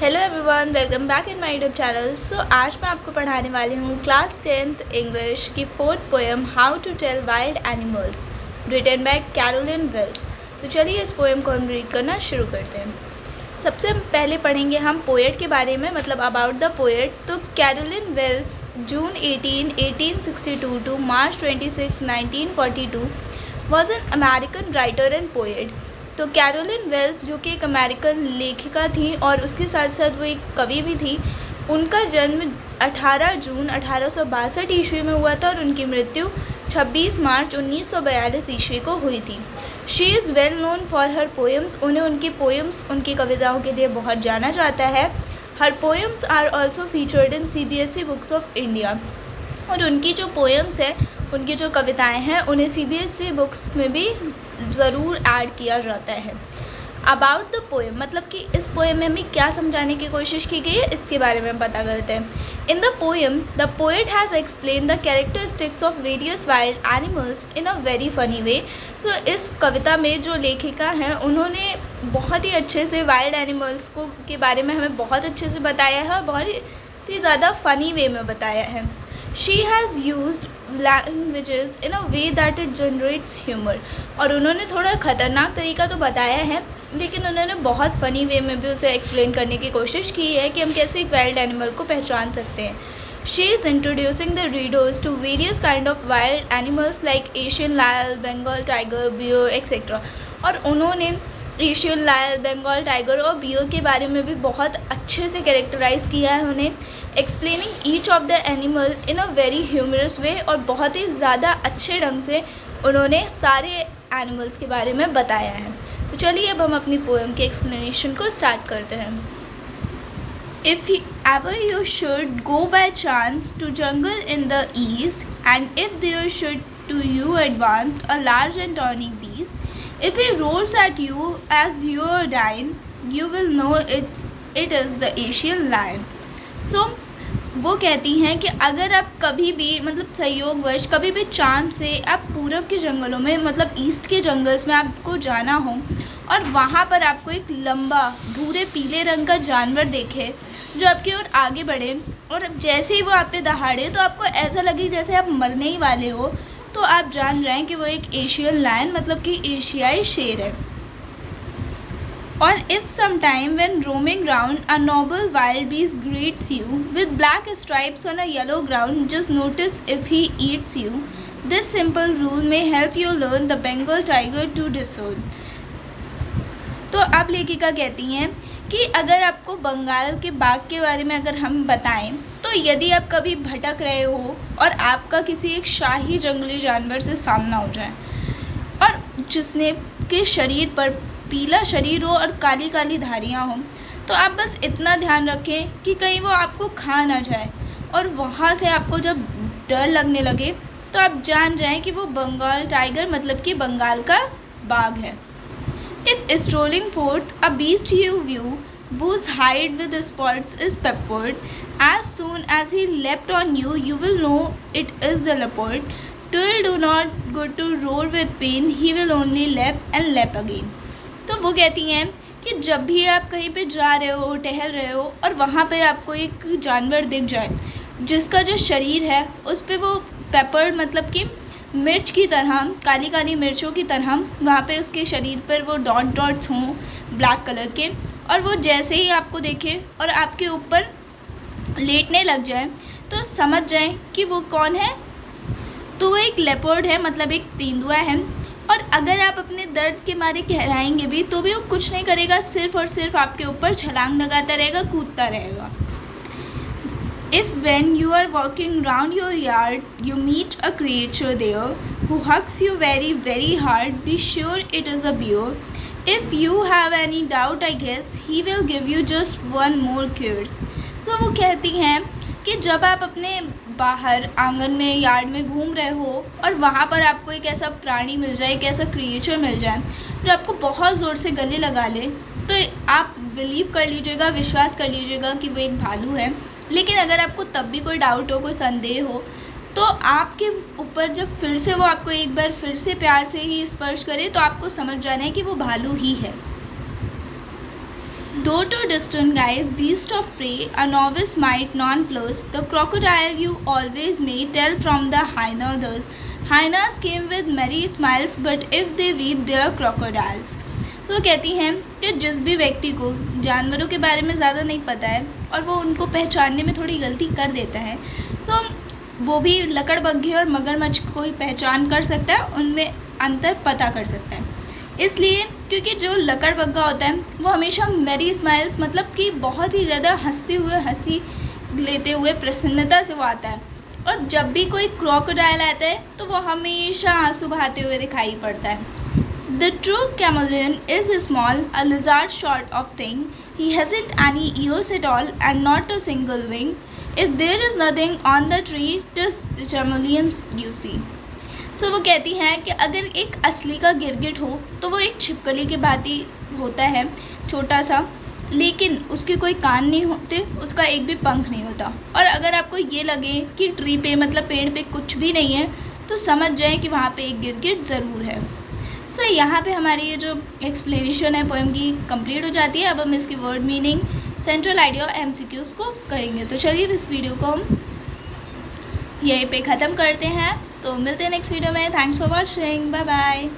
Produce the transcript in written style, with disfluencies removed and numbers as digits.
Hello everyone, welcome back in my YouTube channel. आज मैं आपको पढ़ाने वाली हूँ क्लास 10th इंग्लिश की 4th poem how to tell wild animals, written by Caroline Wells. तो चलिए इस पोएम को हम रीड करना शुरू करते हैं। सबसे पहले पढ़ेंगे हम पोएट के बारे में, मतलब अबाउट द पोएट। तो Caroline Wells June 18, 1862 to March 26, 1942 was an American writer and poet. तो कैरोलिन वेल्स जो कि एक अमेरिकन लेखिका थी और उसके साथ साथ वो एक कवि भी थी। उनका जन्म 18 जून 1862 ईस्वी में हुआ था और उनकी मृत्यु 26 मार्च 1942 ईस्वी को हुई थी। She is well known for her poems. उन्हें उनकी पोएम्स, उनकी कविताओं के लिए बहुत जाना जाता है। Her poems are also featured in CBSE books of India. और उनकी जो पोएम्स है, उनकी जो कविताएं हैं, उन्हें CBSE बुक्स में भी ज़रूर ऐड किया जाता है। अबाउट द पोएम, मतलब कि इस पोएम में हमें क्या समझाने की कोशिश की गई है, इसके बारे में पता करते हैं। In the poem the poet has explain the characteristics of various wild animals in a very funny way. तो इस कविता में जो लेखिका हैं, उन्होंने बहुत ही अच्छे से वाइल्ड एनिमल्स को के बारे में हमें बहुत अच्छे से बताया है और बहुत ही ज़्यादा फ़नी वे में बताया है। She has used languages in a way that it generates humor। और उन्होंने थोड़ा ख़तरनाक तरीका तो बताया है, लेकिन उन्होंने बहुत फ़नी वे में भी उसे एक्सप्लेन करने की कोशिश की है कि हम कैसे एक वाइल्ड एनिमल को पहचान सकते हैं। She is introducing the readers to various kind of wild animals like Asian lion, Bengal tiger, bear, etc। और उन्होंने एशियन लायन, बंगाल टाइगर और बियर के बारे में भी बहुत अच्छे से कैरेक्टराइज़ किया है उन्हें, explaining each of the animal in a very humorous way. और बहुत ही ज़्यादा अच्छे ढंग से उन्होंने सारे एनिमल्स के बारे में बताया है। तो चलिए अब हम अपनी पोएम के एक्सप्लेनेशन को स्टार्ट करते हैं। If ever you should go by chance to jungle in the east, and if there should to you advanced a large and tawny beast, if he roars at you as you are dying, you will know it is the Asian lion। So वो कहती हैं कि अगर आप कभी भी, मतलब संयोगवश कभी भी चांद से आप पूरब के जंगलों में, मतलब ईस्ट के जंगल्स में आपको जाना हो और वहाँ पर आपको एक लंबा भूरे पीले रंग का जानवर देखे जो आपकी ओर आगे बढ़े, और जैसे ही वो आप पे दहाड़े तो आपको ऐसा लगे जैसे आप मरने ही वाले हो, तो आप जान जाएं कि वो एक एशियन लायन, मतलब कि एशियाई शेर है। और if some time when roaming round a noble wild beast greets you with black stripes on a yellow ground, just notice if he eats you. This simple rule may help you learn the Bengal tiger to discern. तो अब लेखिका कहती हैं कि अगर आपको बंगाल के बाघ के बारे में अगर हम बताएं, तो यदि आप कभी भटक रहे हो और आपका किसी एक शाही जंगली जानवर से सामना हो जाए और जिसने के शरीर पर पीला शरीर हो और काली काली धारियाँ हों, तो आप बस इतना ध्यान रखें कि कहीं वो आपको खा ना जाए, और वहाँ से आपको जब डर लगने लगे तो आप जान जाएं कि वो बंगाल टाइगर, मतलब कि बंगाल का बाघ है। If strolling forth a beast you view, whose hide with spots is peppered, as soon as he leapt on you, you will know it is the leopard. Till do not go to roar with pain, he will only leap and leap again। तो वो कहती हैं कि जब भी आप कहीं पे जा रहे हो, टहल रहे हो, और वहाँ पे आपको एक जानवर दिख जाए जिसका जो शरीर है उस पर वो पेपर, मतलब कि मिर्च की तरह, काली काली मिर्चों की तरह वहाँ पे उसके शरीर पर वो डॉट डॉट्स हों ब्लैक कलर के, और वो जैसे ही आपको देखे और आपके ऊपर लेटने लग जाए तो समझ जाएं कि वो कौन है। तो वो एक लेपर्ड है, मतलब एक तेंदुआ है। और अगर आप अपने दर्द के मारे कहलाएंगे भी तो भी वो कुछ नहीं करेगा, सिर्फ और सिर्फ आपके ऊपर छलांग लगाता रहेगा, कूदता रहेगा। If when you are walking round your yard you meet a creature there who hugs you very very hard, be sure it is a bear। If you have any doubt I guess he will give you just one more kiss। तो वो कहती हैं कि जब आप अपने बाहर आंगन में, यार्ड में घूम रहे हो और वहाँ पर आपको एक ऐसा प्राणी मिल जाए, एक ऐसा क्रिएचर मिल जाए जो आपको बहुत ज़ोर से गले लगा ले, तो आप बिलीव कर लीजिएगा, विश्वास कर लीजिएगा कि वो एक भालू है। लेकिन अगर आपको तब भी कोई डाउट हो, कोई संदेह हो, तो आपके ऊपर जब फिर से वो आपको एक बार फिर से प्यार से ही स्पर्श करे तो आपको समझ जाना है कि वो भालू ही है। Though two distant guys, beast of prey, a novice might nonplus, the crocodile you always may tell from the hyenas. Hyenas came with merry smiles, but if they weep, they are crocodiles. तो वो कहती हैं कि जिस भी व्यक्ति को जानवरों के बारे में ज़्यादा नहीं पता है और वो उनको पहचानने में थोड़ी गलती कर देता है, तो वो भी लकड़बग्घे और मगरमच्छ को ही पहचान कर सकता है, उनमें अंतर पता कर सकता है। इसलिए क्योंकि जो लकड़बग्घा होता है वो हमेशा मैरी स्माइल्स मतलब कि बहुत ही ज़्यादा हंसी लेते हुए प्रसन्नता से वो आता है, और जब भी कोई क्रोकोडाइल आता है तो वो हमेशा आंसू बहाते हुए दिखाई पड़ता है। The true chameleon is small, a lizard sort of thing. He hasn't any ears at all and not a single wing. If there is nothing on the tree, it is the chameleon you see. So वो कहती हैं कि अगर एक असली का गिरगिट हो तो वो एक छिपकली के भांति होता है, छोटा सा, लेकिन उसके कोई कान नहीं होते, उसका एक भी पंख नहीं होता। और अगर आपको ये लगे कि ट्री पे मतलब पेड़ पे कुछ भी नहीं है तो समझ जाएं कि वहाँ पे एक गिरगिट ज़रूर है। सो यहाँ पे हमारी ये जो एक्सप्लेनेशन है पोएम की कंप्लीट हो जाती है। अब हम इसकी वर्ड मीनिंग, सेंट्रल आइडिया और MCQs को करेंगे। तो चलिए इस वीडियो को हम यहीं पे ख़त्म करते हैं, तो मिलते हैं नेक्स्ट वीडियो में। Thanks for watching, bye bye.